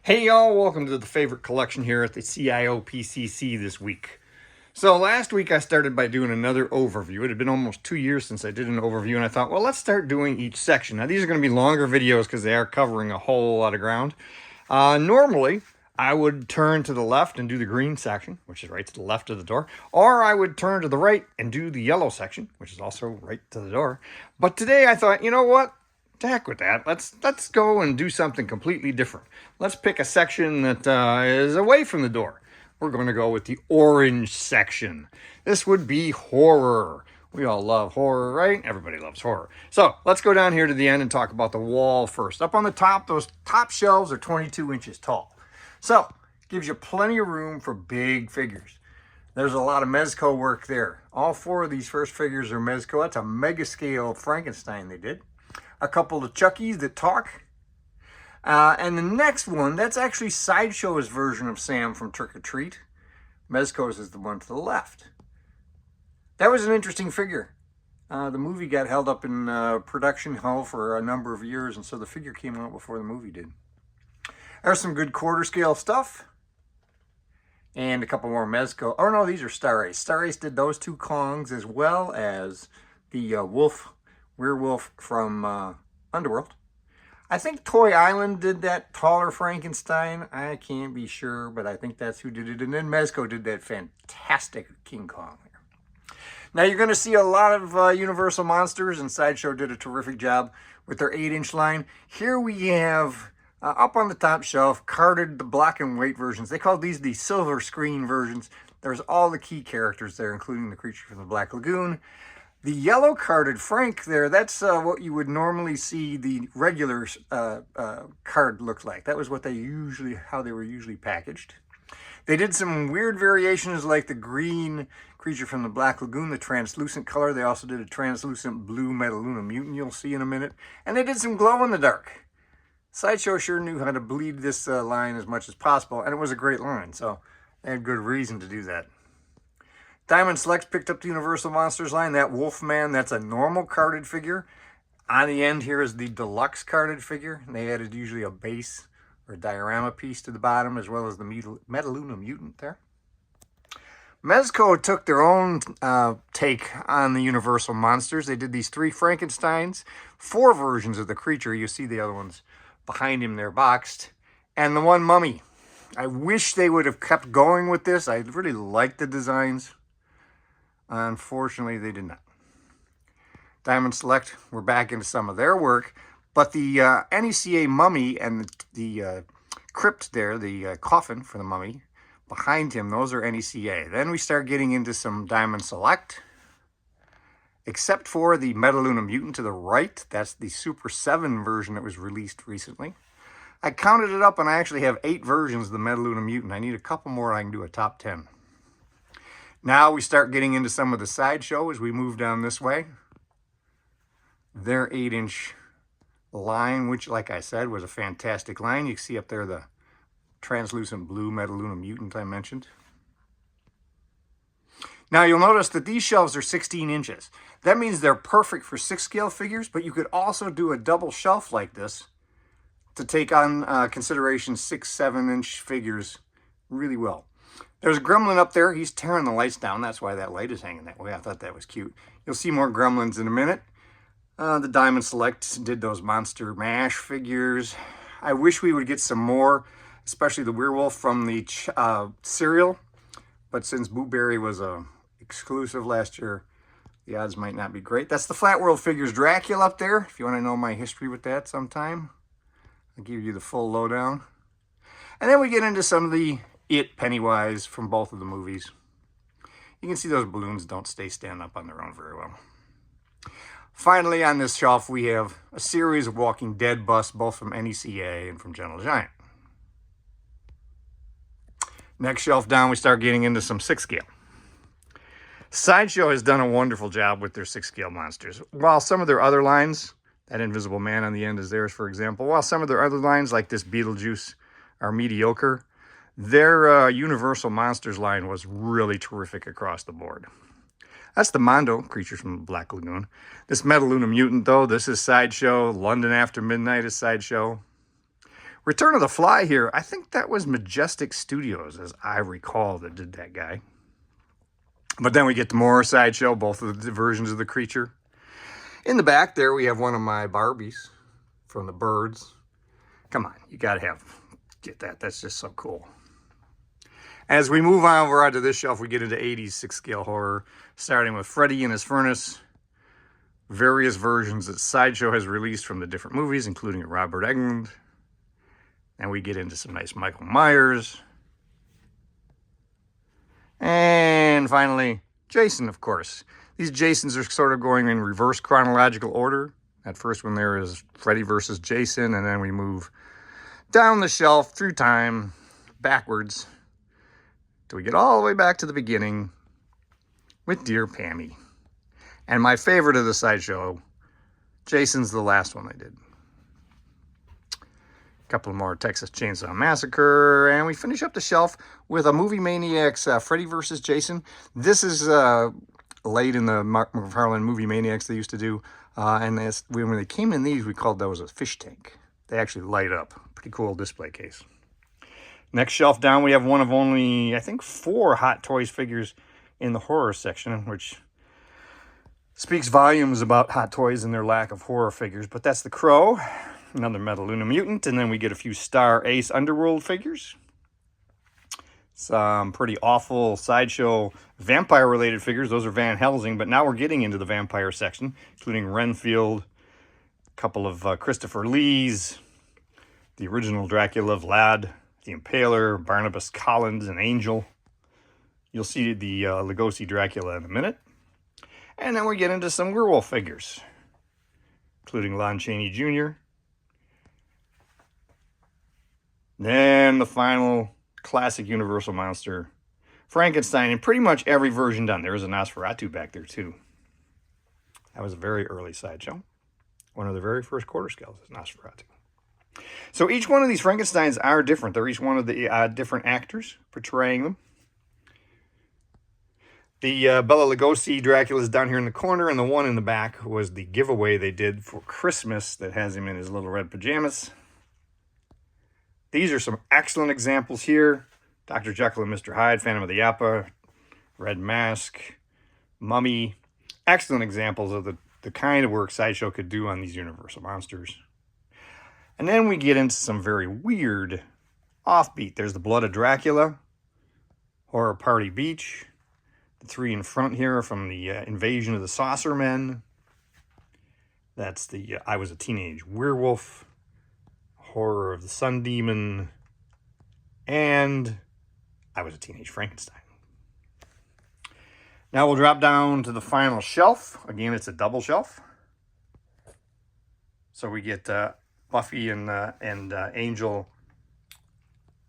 Hey y'all, welcome to the favorite collection here at the CIOPCC this week. So last week I started by doing another overview. It had been almost 2 years since I did an overview, and I thought, well, let's start doing each section. Now these are going to be longer videos because they are covering a whole lot of ground. Normally, I would turn to the left and do the green section, which is right to the left of the door, or I would turn to the right and do the yellow section, which is also right to the door. But today I thought, you know what? To heck with that. Let's go and do something completely different. Let's pick a section that is away from the door. We're going to go with the orange section. This would be horror. We all love horror, right? Everybody loves horror. So let's go down here to the end and talk about the wall first. Up on the top, those top shelves are 22 inches tall. So gives you plenty of room for big figures. There's a lot of Mezco work there. All four of these first figures are Mezco. That's a mega scale Frankenstein they did. A couple of Chuckies that talk. And the next one, that's actually Sideshow's version of Sam from Trick or Treat. Mezco's is the one to the left. That was an interesting figure. The movie got held up in production hell for a number of years, and so the figure came out before the movie did. There's some good quarter scale stuff. And a couple more Mezco. Oh no, these are Star Ace. Star Ace did those two Kongs as well as the werewolf from Underworld. I think Toy Island did that taller Frankenstein. I can't be sure, but I think that's who did it. And then Mezco did that fantastic King Kong. Now you're going to see a lot of Universal Monsters, and Sideshow did a terrific job with their 8-inch line. Here we have, up on the top shelf, carded the black and white versions. They call these the silver screen versions. There's all the key characters there, including the creature from the Black Lagoon. The yellow carded Frank there, that's what you would normally see the regular card look like. That was what how they were usually packaged. They did some weird variations like the green creature from the Black Lagoon, the translucent color. They also did a translucent blue Metaluna mutant you'll see in a minute. And they did some glow in the dark. Sideshow sure knew how to bleed this line as much as possible, and it was a great line, so they had good reason to do that. Diamond Select picked up the Universal Monsters line. That Wolfman, that's a normal carded figure. On the end here is the deluxe carded figure. And they added usually a base or a diorama piece to the bottom, as well as the Metaluna mutant there. Mezco took their own take on the Universal Monsters. They did these 3 Frankensteins, 4 versions of the creature. You see the other ones behind him there boxed. And the one mummy. I wish they would have kept going with this. I really liked the designs. Unfortunately, they did not. Diamond Select, we're back into some of their work, but the NECA mummy and the crypt there, the coffin for the mummy, behind him, those are NECA. Then we start getting into some Diamond Select, except for the Metaluna mutant to the right. That's the Super 7 version that was released recently. I counted it up, and I actually have 8 versions of the Metaluna mutant. I need a couple more, and I can do a top 10. Now we start getting into some of the Sideshow as we move down this way. Their 8-inch line, which, like I said, was a fantastic line. You can see up there the translucent blue Metaluna mutant I mentioned. Now you'll notice that these shelves are 16 inches. That means they're perfect for 6-scale figures, but you could also do a double shelf like this to take on consideration 6-7-inch figures really well. There's a gremlin up there. He's tearing the lights down. That's why that light is hanging that way. I thought that was cute. You'll see more gremlins in a minute. The Diamond Select did those Monster Mash figures. I wish we would get some more, especially the werewolf from the cereal. But since Blueberry was a exclusive last year, the odds might not be great. That's the Flat World Figures Dracula up there. If you want to know my history with that sometime, I'll give you the full lowdown. And then we get into some of the Pennywise from both of the movies. You can see those balloons don't stand up on their own very well. Finally, on this shelf, we have a series of Walking Dead busts, both from NECA and from Gentle Giant. Next shelf down, we start getting into some 6-scale. Sideshow has done a wonderful job with their 6-scale monsters. While some of their other lines, that Invisible Man on the end is theirs, for example, while some of their other lines, like this Beetlejuice, are mediocre, their Universal Monsters line was really terrific across the board. That's the Mondo, creature from the Black Lagoon. This Metaluna mutant, though, this is Sideshow. London After Midnight is Sideshow. Return of the Fly here, I think that was Majestic Studios, as I recall, that did that guy. But then we get to more Sideshow, both of the versions of the creature. In the back there, we have one of my Barbies from the Birds. Come on, you gotta get that. That's just so cool. As we move on over onto this shelf, we get into 80s 6-scale horror, starting with Freddy in his furnace, various versions that Sideshow has released from the different movies, including Robert Englund. And we get into some nice Michael Myers. And finally, Jason, of course. These Jasons are sort of going in reverse chronological order. That first one there is Freddy versus Jason, and then we move down the shelf through time, backwards, till we get all the way back to the beginning with Dear Pammy. And my favorite of the Sideshow, Jason's the last one I did. A couple more Texas Chainsaw Massacre, and we finish up the shelf with a Movie Maniacs Freddy vs. Jason. This is late in the McFarlane Movie Maniacs they used to do, and when they came in these, we called those a fish tank. They actually light up. Pretty cool display case. Next shelf down, we have one of only, I think, 4 Hot Toys figures in the horror section, which speaks volumes about Hot Toys and their lack of horror figures. But that's the Crow, another Metaluna Mutant, and then we get a few Star Ace Underworld figures. Some pretty awful Sideshow vampire-related figures. Those are Van Helsing, but now we're getting into the vampire section, including Renfield, a couple of Christopher Lees, the original Dracula, Vlad, the Impaler, Barnabas Collins, and Angel. You'll see the Lugosi Dracula in a minute. And then we get into some werewolf figures, including Lon Chaney Jr. Then the final classic Universal monster, Frankenstein, in pretty much every version done. There was a Nosferatu back there, too. That was a very early Sideshow. One of the very first quarter scales is Nosferatu. So each one of these Frankensteins are different. They're each one of the different actors portraying them. The Bela Lugosi Dracula is down here in the corner, and the one in the back was the giveaway they did for Christmas that has him in his little red pajamas. These are some excellent examples here. Dr. Jekyll and Mr. Hyde, Phantom of the Opera, Red Mask, Mummy. Excellent examples of the kind of work Sideshow could do on these Universal monsters. And then we get into some very weird offbeat. There's the Blood of Dracula, Horror Party Beach. The 3 in front here are from the Invasion of the Saucer Men. That's the I Was a Teenage Werewolf, Horror of the Sun Demon, and I Was a Teenage Frankenstein. Now we'll drop down to the final shelf. Again, it's a double shelf. So we get Buffy and Angel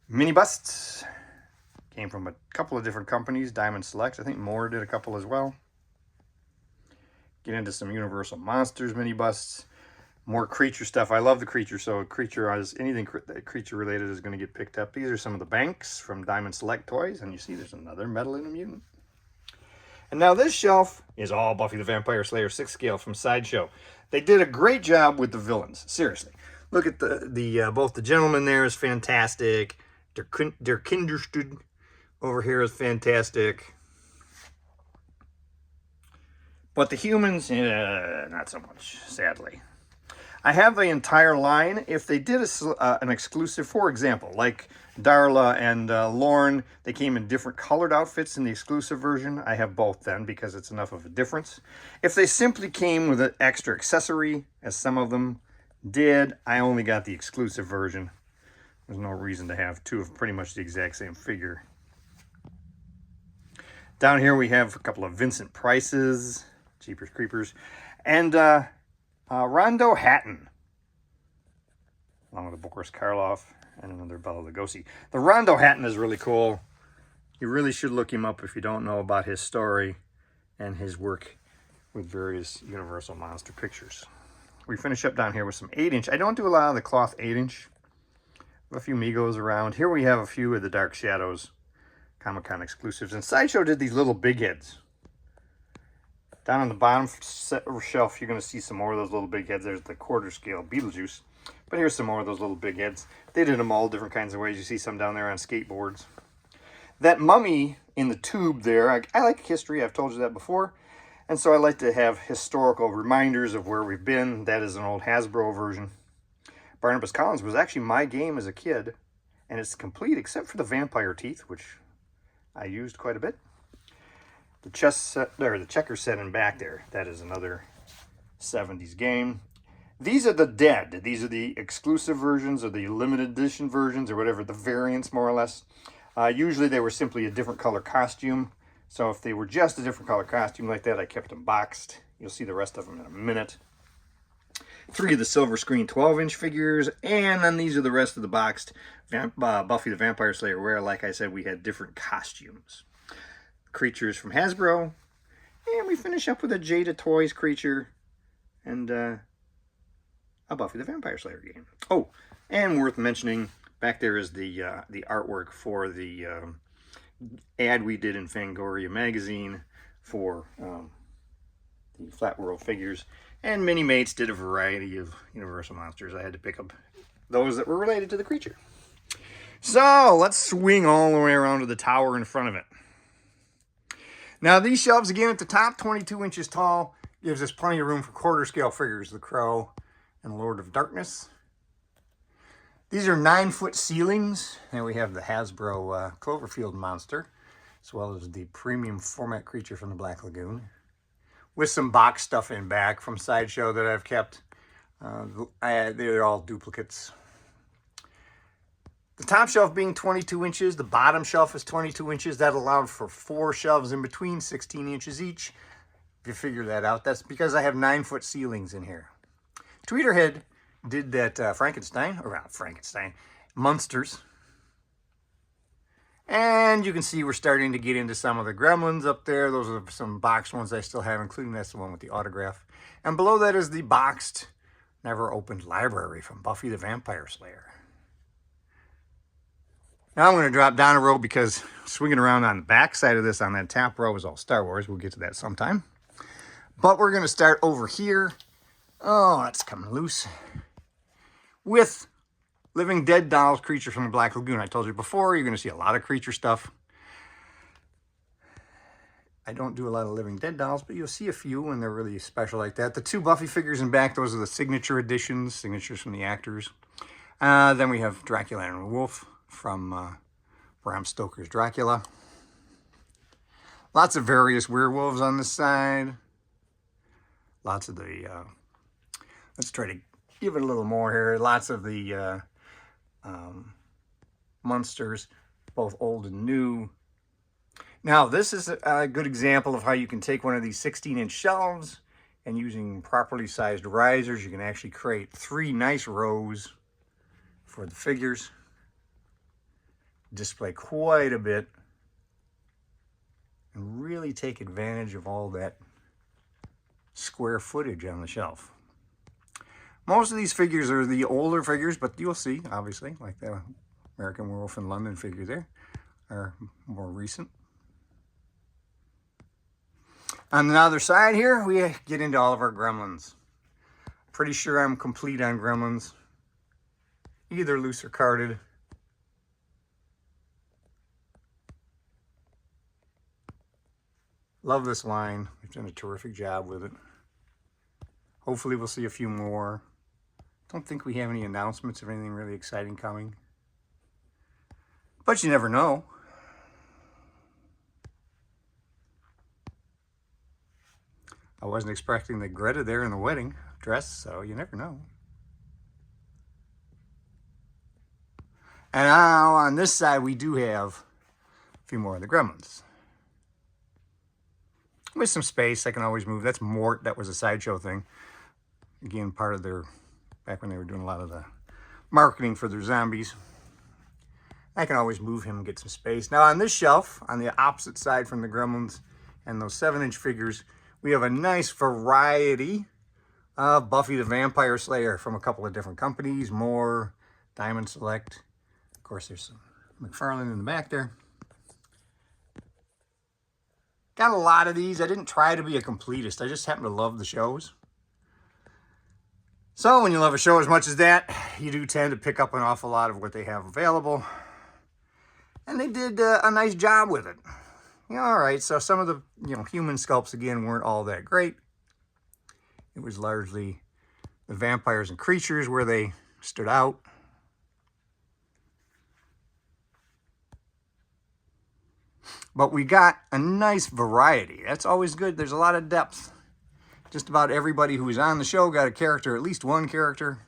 mini busts. Came from a couple of different companies, Diamond Selects. I think Moore did a couple as well. Get into some Universal Monsters mini busts. More creature stuff. I love the creature, so creature is anything creature related is going to get picked up. These are some of the banks from Diamond Select Toys, and you see there's another Metaluna Mutant. And now this shelf is all Buffy the Vampire Slayer 6 scale from Sideshow. They did a great job with the villains. Seriously, look at the both the gentleman there is fantastic. Der Kinderstüd over here is fantastic. But the humans, not so much, sadly. I have the entire line. If they did an exclusive, for example, like Darla and Lorne, they came in different colored outfits in the exclusive version. I have both then because it's enough of a difference. If they simply came with an extra accessory, as some of them did, I only got the exclusive version. There's no reason to have 2 of pretty much the exact same figure. Down here we have a couple of Vincent Prices, Jeepers Creepers, and Rondo Hatton, along with a Boris Karloff and another Bela Lugosi. The Rondo Hatton is really cool. You really should look him up if you don't know about his story and his work with various Universal Monster pictures. We finish up down here with some 8-inch. I don't do a lot of the cloth 8-inch. A few Migos around. Here we have a few of the Dark Shadows Comic-Con exclusives. And Sideshow did these little big heads. Down on the bottom shelf, you're going to see some more of those little big heads. There's the quarter scale Beetlejuice. But here's some more of those little big heads. They did them all different kinds of ways. You see some down there on skateboards. That mummy in the tube there, I like history. I've told you that before. And so I like to have historical reminders of where we've been. That is an old Hasbro version. Barnabas Collins was actually my game as a kid. And it's complete except for the vampire teeth, which I used quite a bit. The chess set there, the checker set in back there. That is another 70s game. These are the dead. These are the exclusive versions or the limited edition versions or whatever, the variants more or less. Usually they were simply a different color costume. So if they were just a different color costume like that, I kept them boxed. You'll see the rest of them in a minute. 3 of the silver screen 12-inch figures, and then these are the rest of the boxed Buffy the Vampire Slayer, where, like I said, we had different costumes. Creatures from Hasbro, and we finish up with a Jada Toys creature, and a Buffy the Vampire Slayer game. Oh, and worth mentioning, back there is the artwork for the ad we did in Fangoria magazine for the Flat World figures. And Mini Mates did a variety of Universal monsters. I had to pick up those that were related to the creature. So let's swing all the way around to the tower in front of it. Now these shelves, again at the top, 22 inches tall, gives us plenty of room for quarter scale figures. The Crow and Lord of Darkness. These are 9-foot ceilings. And we have the Hasbro Cloverfield monster, as well as the premium format creature from the Black Lagoon, with some box stuff in back from Sideshow that I've kept. They're all duplicates. The top shelf being 22 inches, the bottom shelf is 22 inches. That allowed for 4 shelves in between, 16 inches each. If you figure that out, that's because I have 9-foot ceilings in here. Tweeterhead did that Monsters. And you can see we're starting to get into some of the gremlins up there. Those are some boxed ones I still have, including that's the one with the autograph. And below that is the boxed, never opened library from Buffy the Vampire Slayer. Now I'm going to drop down a row because swinging around on the back side of this on that top row is all Star Wars. We'll get to that sometime. But we're going to start over here. Oh, that's coming loose. With Living Dead Dolls, Creature from the Black Lagoon. I told you before, you're going to see a lot of creature stuff. I don't do a lot of Living Dead dolls, but you'll see a few when they're really special like that. The 2 Buffy figures in back, those are the signature editions, signatures from the actors. Then we have Dracula and Wolf from Bram Stoker's Dracula. Lots of various werewolves on this side. Lots of the, let's try to give it a little more here. Lots of the monsters, both old and new. Now, this is a good example of how you can take one of these 16-inch shelves and using properly sized risers, you can actually create 3 nice rows for the figures. Display quite a bit and really take advantage of all that square footage on the shelf. Most of these figures are the older figures, but you'll see, obviously, like the American Werewolf in London figure there, are more recent. On the other side here, we get into all of our gremlins. Pretty sure I'm complete on gremlins, either loose or carded. Love this line. We've done a terrific job with it. Hopefully we'll see a few more. Don't think we have any announcements of anything really exciting coming. But you never know. I wasn't expecting the Greta there in the wedding dress, so you never know. And now on this side we do have a few more of the gremlins. With some space, I can always move. That's Mort. That was a Sideshow thing. Again, part of their, back when they were doing a lot of the marketing for their zombies. I can always move him and get some space. Now on this shelf, on the opposite side from the gremlins and those 7-inch figures, we have a nice variety of Buffy the Vampire Slayer from a couple of different companies. More, Diamond Select. Of course, there's some McFarlane in the back there. Got a lot of these. I didn't try to be a completist. I just happen to love the shows. So when you love a show as much as that, you do tend to pick up an awful lot of what they have available. And they did a nice job with it. Yeah, all right, so some of the human sculpts, again, weren't all that great. It was largely the vampires and creatures where they stood out. But we got a nice variety. That's always good. There's a lot of depth. Just about everybody who was on the show got a character, at least one character.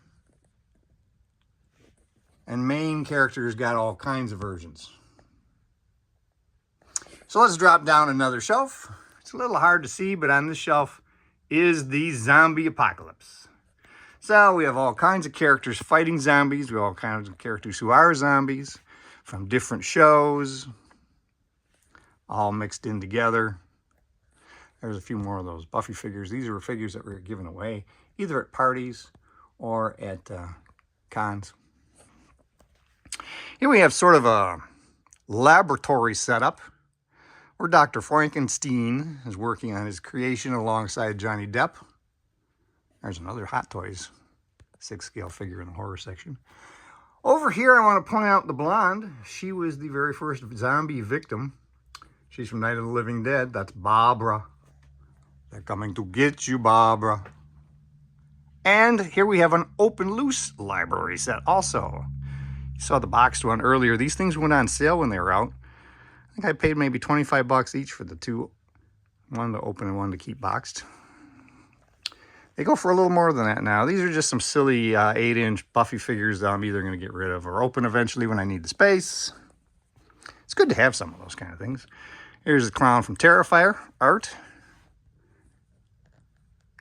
And main characters got all kinds of versions. So let's drop down another shelf. It's a little hard to see, but on this shelf is the zombie apocalypse. So we have all kinds of characters fighting zombies. We have all kinds of characters who are zombies from different shows, all mixed in together. There's a few more of those Buffy figures. These are figures that were given away either at parties or at cons. Here we have sort of a laboratory setup where Dr. Frankenstein is working on his creation alongside Johnny Depp. There's another Hot Toys 6-scale figure in the horror section. Over here, I want to point out the blonde. She was the very first zombie victim. She's from Night of the Living Dead. That's Barbara. They're coming to get you, Barbara. And here we have an open loose library set also. You saw the boxed one earlier. These things went on sale when they were out. I think I paid maybe 25 bucks each for the two. One to open and one to keep boxed. They go for a little more than that now. These are just some silly 8-inch Buffy figures that I'm either going to get rid of or open eventually when I need the space. It's good to have some of those kind of things. Here's the clown from Terrifier art.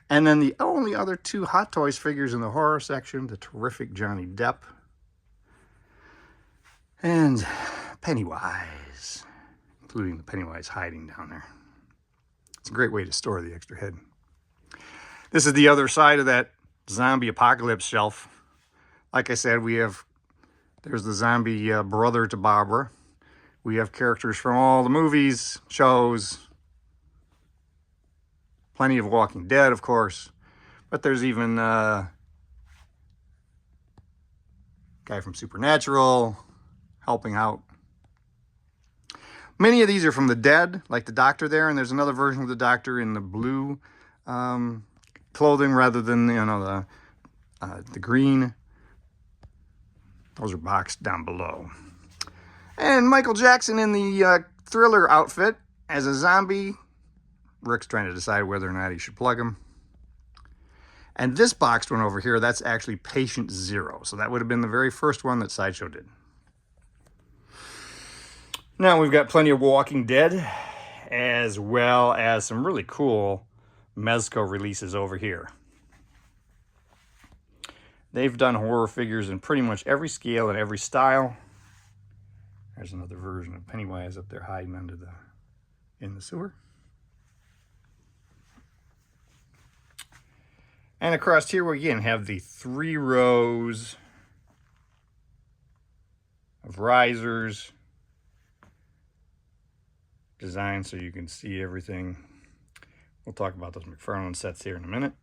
And then the only other two Hot Toys figures in the horror section, the terrific Johnny Depp and Pennywise, including the Pennywise hiding down there. It's a great way to store the extra head. This is the other side of that zombie apocalypse shelf. Like I said, there's the zombie brother to Barbara. We have characters from all the movies, shows, plenty of Walking Dead, of course. But there's even a guy from Supernatural helping out. Many of these are from the Dead, like the Doctor there, and there's another version of the Doctor in the blue clothing rather than the green. Those are boxed down below. And Michael Jackson in the Thriller outfit as a zombie. Rick's trying to decide whether or not he should plug him. And this boxed one over here, that's actually Patient Zero. So that would have been the very first one that Sideshow did. Now we've got plenty of Walking Dead, as well as some really cool Mezco releases over here. They've done horror figures in pretty much every scale and every style. There's another version of Pennywise up there hiding in the sewer. And across here we again have the 3 rows of risers designed so you can see everything. We'll talk about those McFarlane sets here in a minute.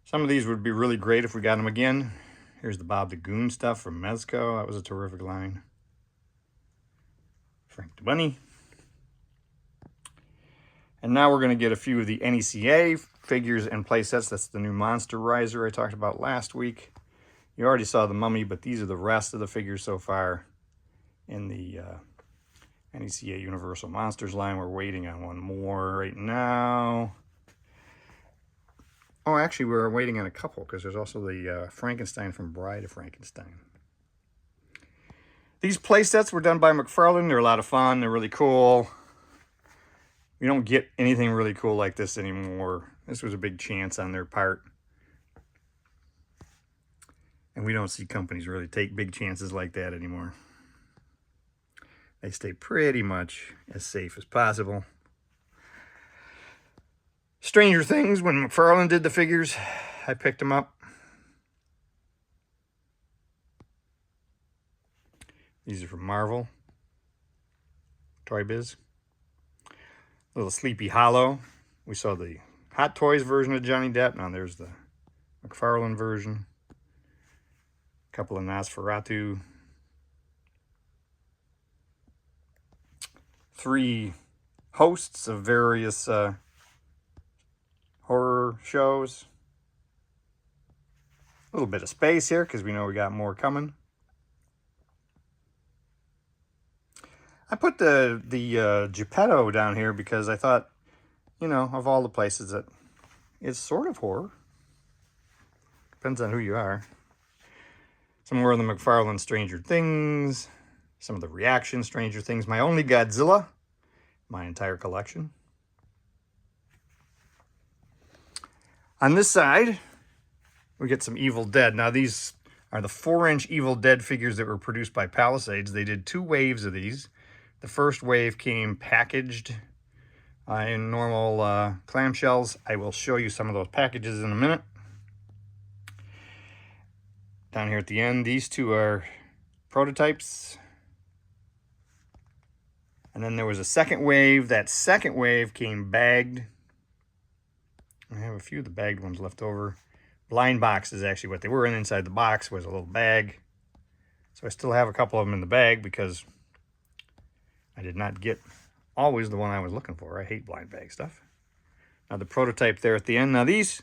Some of these would be really great if we got them again. Here's the Bob the Goon stuff from Mezco. That was a terrific line. Frank the Bunny. And now we're going to get a few of the NECA figures and play sets. That's the new Monster Riser I talked about last week. You already saw the Mummy, but these are the rest of the figures so far in the NECA Universal Monsters line. We're waiting on one more right now. Oh, actually, we're waiting on a couple because there's also the Frankenstein from Bride of Frankenstein. These play sets were done by McFarlane. They're a lot of fun. They're really cool. We don't get anything really cool like this anymore. This was a big chance on their part. And we don't see companies really take big chances like that anymore. They stay pretty much as safe as possible. Stranger Things, when McFarlane did the figures, I picked them up. These are from Marvel. Toy Biz. Little Sleepy Hollow. We saw the Hot Toys version of Johnny Depp. Now there's the McFarlane version. A couple of Nosferatu. 3 hosts of various horror shows. A little bit of space here because we know we got more coming. I put the Geppetto down here because I thought, you know, of all the places that it's sort of horror. Depends on who you are. Some more of the McFarlane Stranger Things. Some of the reaction Stranger Things. My only Godzilla. My entire collection. On this side, we get some Evil Dead. Now these are the 4-inch Evil Dead figures that were produced by Palisades. They did 2 waves of these. The first wave came packaged in normal clamshells. I will show you some of those packages in a minute. Down here at the end, these 2 are prototypes. And then there was a second wave. That second wave came bagged. I have a few of the bagged ones left over. Blind box is actually what they were, and inside the box was a little bag. So I still have a couple of them in the bag because I did not get always the one I was looking for. I hate blind bag stuff. Now the prototype there at the end. Now these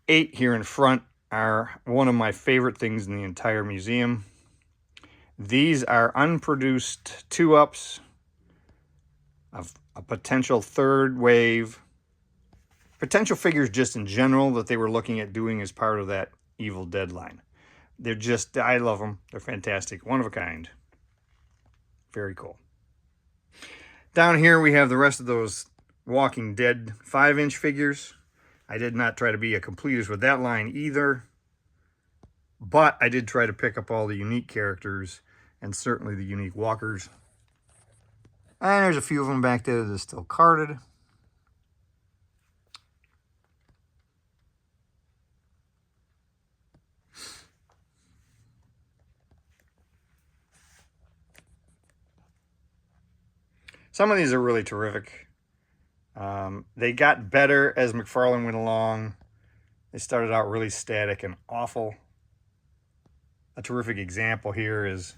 8 here in front are one of my favorite things in the entire museum. These are unproduced 2-ups of a potential 3rd wave. Potential figures just in general that they were looking at doing as part of that Evil Dead line. They're just, I love them. They're fantastic. One of a kind. Very cool. Down here we have the rest of those Walking Dead 5-inch figures. I did not try to be a completist with that line either. But I did try to pick up all the unique characters and certainly the unique walkers. And there's a few of them back there that are still carded. Some of these are really terrific. They got better as McFarlane went along. They started out really static and awful. A terrific example here is,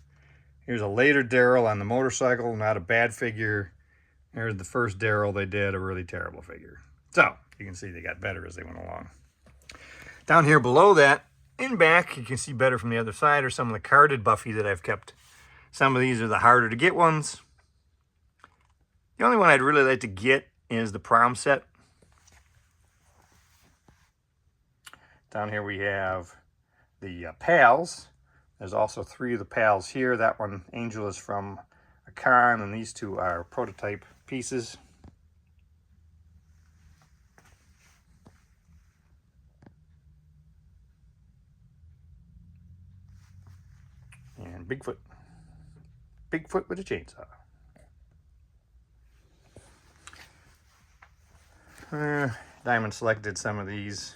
here's a later Daryl on the motorcycle, not a bad figure. Here's the first Daryl they did, a really terrible figure. So, you can see they got better as they went along. Down here below that, in back, you can see better from the other side, are some of the carded Buffy that I've kept. Some of these are the harder to get ones. The only one I'd really like to get is the prom set. Down here we have the pals. There's also 3 of the pals here. That one, Angel, is from a con, and these 2 are prototype pieces. And Bigfoot. Bigfoot with a chainsaw. Diamond Select did some of these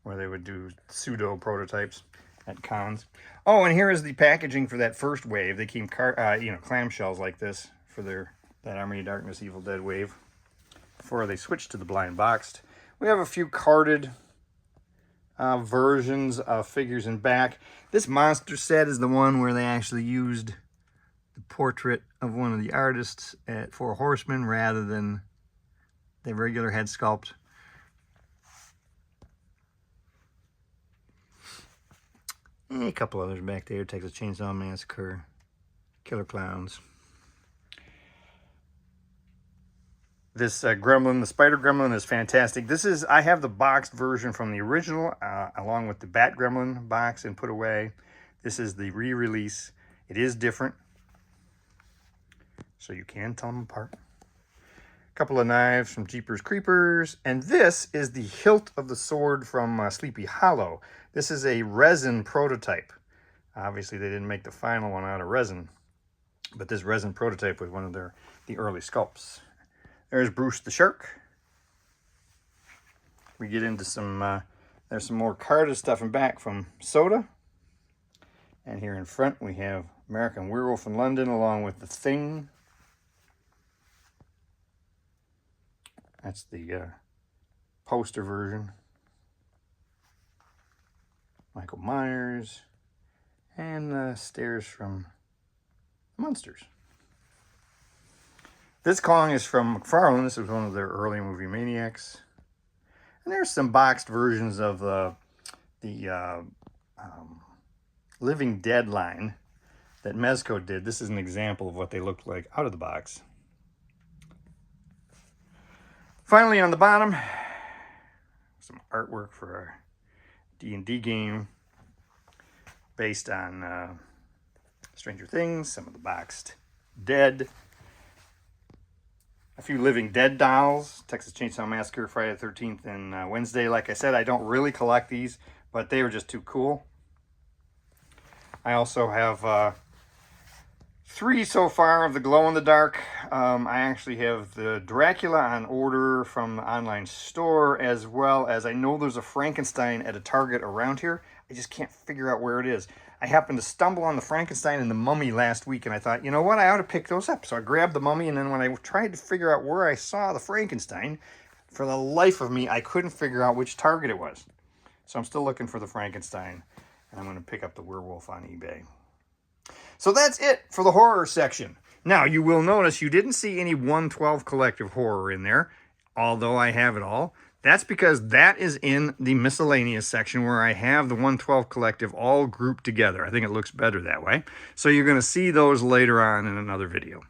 where they would do pseudo prototypes at cons. Oh, and here is the packaging for that first wave. They came clamshells like this for that Army of Darkness Evil Dead wave before they switched to the blind boxed. We have a few carded versions of figures in back. This monster set is the one where they actually used the portrait of one of the artists at Four Horsemen rather than the regular head sculpt. And a couple others back there. Texas Chainsaw Massacre, Killer Clowns. This gremlin, the spider gremlin, is fantastic. I have the boxed version from the original, along with the Bat Gremlin box and put away. This is the re-release. It is different, so you can tell them apart. A couple of knives from Jeepers Creepers, and this is the hilt of the sword from Sleepy Hollow. This is a resin prototype. Obviously, they didn't make the final one out of resin, but this resin prototype was one of the early sculpts. There's Bruce the Shark. We get into some, there's some more carded stuff in back from Soda. And here in front we have American Werewolf in London along with The Thing. That's the poster version. Michael Myers. And the stairs from Monsters. This Kong is from McFarlane. This was one of their early movie Maniacs. And there's some boxed versions of the Living Dead line that Mezco did. This is an example of what they looked like out of the box. Finally, on the bottom, some artwork for our D&D game based on Stranger Things, some of the boxed Dead, a few Living Dead dolls, Texas Chainsaw Massacre, Friday the 13th, and Wednesday. Like I said, I don't really collect these, but they were just too cool. I also have 3 so far of the glow-in-the-dark. I actually have the Dracula on order from the online store, as well as I know there's a Frankenstein at a Target around here. I just can't figure out where it is. I happened to stumble on the Frankenstein and the Mummy last week, and I thought, you know what, I ought to pick those up. So I grabbed the Mummy, and then when I tried to figure out where I saw the Frankenstein, for the life of me, I couldn't figure out which Target it was. So I'm still looking for the Frankenstein, and I'm going to pick up the werewolf on eBay. So that's it for the horror section. Now, you will notice you didn't see any 112 collective horror in there, although I have it all. That's because that is in the miscellaneous section where I have the 112 collective all grouped together. I think it looks better that way. So you're going to see those later on in another video.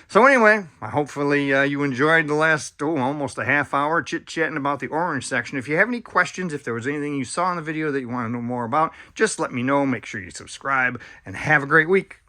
So anyway, hopefully you enjoyed the last, almost a half hour chit-chatting about the orange section. If you have any questions, if there was anything you saw in the video that you want to know more about, just let me know. Make sure you subscribe, and have a great week.